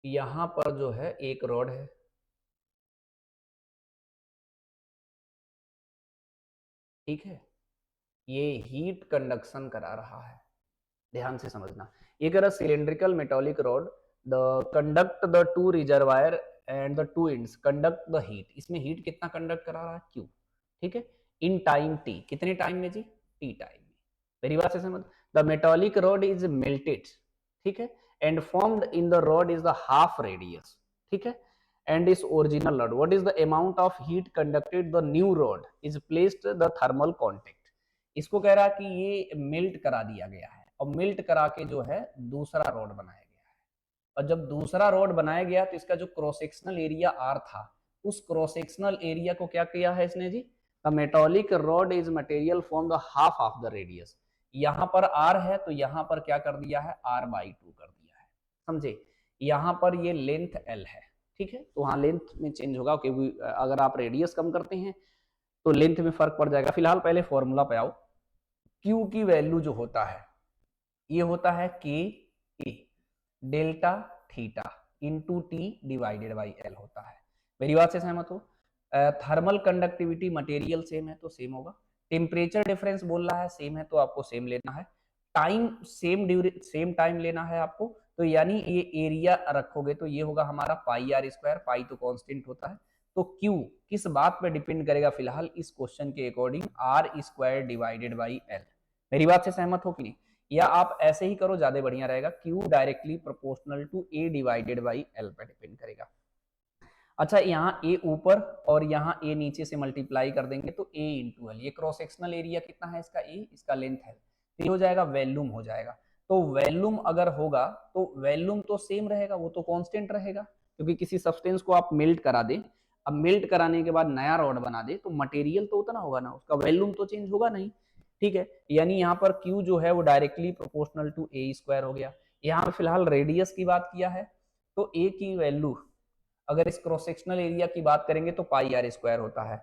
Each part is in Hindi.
यहां पर जो है एक रॉड है, ठीक है, ये हीट कंडक्शन करा रहा है, ध्यान से समझना। ये कह रहा cylindrical metallic rod the conduct the two reservoir and the two ends conduct the heat, इसमें हीट कितना कंडक्ट करा रहा है, क्यू, ठीक है, इन टाइम टी, कितने टाइम में जी, टी टाइम में। मेरी बात से समझ, the metallic rod is melted, ठीक है, and formed in the rod is the half radius, ठीक है, and its original rod, what is the amount of heat conducted the new rod is placed the thermal contact, इसको कह रहा है कि ये मेल्ट करा दिया गया है और मेल्ट करा के जो है दूसरा रॉड बनाया गया है, और जब दूसरा रॉड बनाया गया तो इसका जो क्रॉस सेक्शनल एरिया आर था, उस क्रॉस सेक्शनल एरिया को क्या किया है इसने जी, the metallic rod is material from the half of the radius, यहां पर आर है तो यहां पर क्या कर दिया है, आर बाई टू कर दिया है, समझे, यहां पर ये लेंथ एल है, ठीक है, तो वहां लेंथ में चेंज होगा क्योंकि अगर आप रेडियस कम करते हैं तो लेंथ में फर्क पड़ जाएगा। फिलहाल पहले फॉर्मूला पे आओ, क्यू की वैल्यू जो होता है ये होता है K A delta theta into T divided by L होता है, मेरी बात से सहमत हो। थर्मल कंडक्टिविटी मटेरियल सेम है तो सेम होगा, टेम्परेचर डिफरेंस बोल रहा है सेम है तो आपको सेम लेना है, टाइम सेम टाइम लेना है आपको, तो यानी ये एरिया रखोगे तो ये होगा हमारा पाई आर स्क्वायर, पाई तो कांस्टेंट होता है, तो क्यू किस बात पे डिपेंड करेगा फिलहाल इस क्वेश्चन के according, R square divided by L, मेरी बात से सहमत हो कि नहीं, या आप ऐसे ही करो ज्यादा बढ़िया रहेगा, Q directly proportional to A divided by L पे डिपेंड करेगा। अच्छा यहाँ ए ऊपर और यहाँ ए नीचे से मल्टीप्लाई कर देंगे तो ए इंटू एल, ये क्रॉस सेक्शनल एरिया कितना है इसका ए, इसका लेंथ है, तो ये हो जाएगा वैल्यूम हो जाएगा, तो वैल्यूम अगर होगा तो वैल्यूम तो सेम रहेगा, वो तो कांस्टेंट रहेगा, क्योंकि किसी सब्सटेंस को आप मेल्ट करा दे, अब मेल्ट कराने के बाद नया रॉड बना दे तो मटेरियल तो उतना होगा ना, उसका वैल्यूम तो चेंज होगा नहीं, ठीक है, यानी यहाँ पर Q जो है वो directly proportional to A square हो गया। यहाँ पे फिलहाल रेडियस की बात किया है तो ए की वैल्यू अगर इस क्रॉस सेक्शनल एरिया की बात करेंगे तो पाई आर स्क्वायर होता है,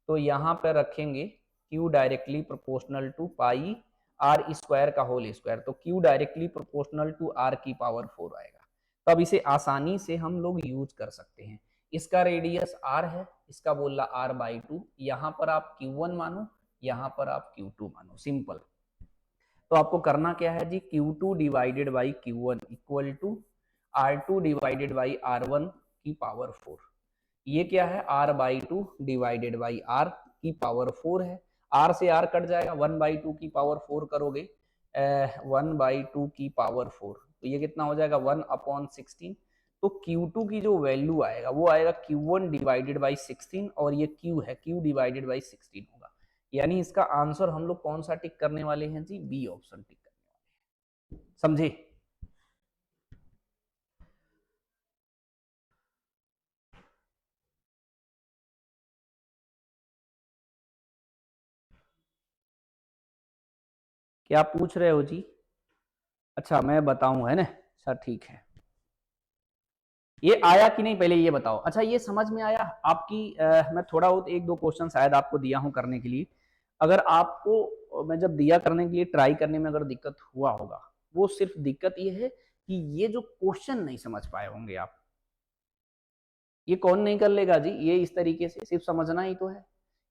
तो यहाँ पर रखेंगे Q directly proportional to pi R square का होल स्क्वायर, तो Q directly proportional to R की पावर 4 आएगा, तो अब इसे आसानी से हम लोग यूज कर सकते हैं, इसका रेडियस आर है, इसका बोल रहा आर बाई टू, यहाँ पर आप Q1 मानो, यहाँ पर आप Q2 मानो, सिंपल। तो आपको करना क्या है जी, Q2 divided by Q1 equal to R2 divided by R1 की पावर 4, ये क्या है R by two divided by R की पावर 4 है, R से R कट जाएगा, 1 बाई टू की पावर 4 करोगे 1 बाई टू की पावर 4, तो ये कितना हो जाएगा 1 अपॉन 16, तो Q2 की जो वैल्यू आएगा वो आएगा Q1 डिवाइडेड बाई 16 और ये Q है Q डिवाइडेड बाई 16 होगा, यानी इसका आंसर हम लोग कौन सा टिक करने वाले हैं जी, बी ऑप्शन टिक करने वाले हैं, समझे। क्या पूछ रहे हो जी, अच्छा मैं बताऊं है ना, अच्छा ठीक है, ये आया कि नहीं पहले ये बताओ, अच्छा ये समझ में आया आपकी, मैं थोड़ा बहुत एक दो क्वेश्चन शायद आपको दिया हूं करने के लिए, अगर आपको मैं जब दिया करने के लिए ट्राई करने में अगर दिक्कत हुआ होगा, वो सिर्फ दिक्कत ये है कि ये जो क्वेश्चन नहीं समझ पाए होंगे आप, ये कौन नहीं कर लेगा जी, ये इस तरीके से सिर्फ समझना ही तो है,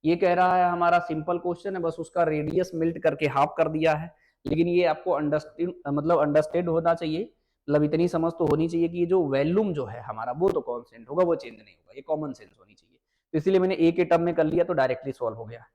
ये कह रहा है हमारा सिंपल क्वेश्चन है, बस उसका रेडियस मेल्ट करके हाफ कर दिया है, लेकिन ये आपको अंडरस्टैंड होना चाहिए, मतलब इतनी समझ तो होनी चाहिए कि ये जो वैल्यूम जो है हमारा वो तो कांस्टेंट होगा, वो चेंज नहीं होगा, ये कॉमन सेंस होनी चाहिए, तो इसीलिए मैंने ए के टर्म में कर लिया तो डायरेक्टली सॉल्व हो गया।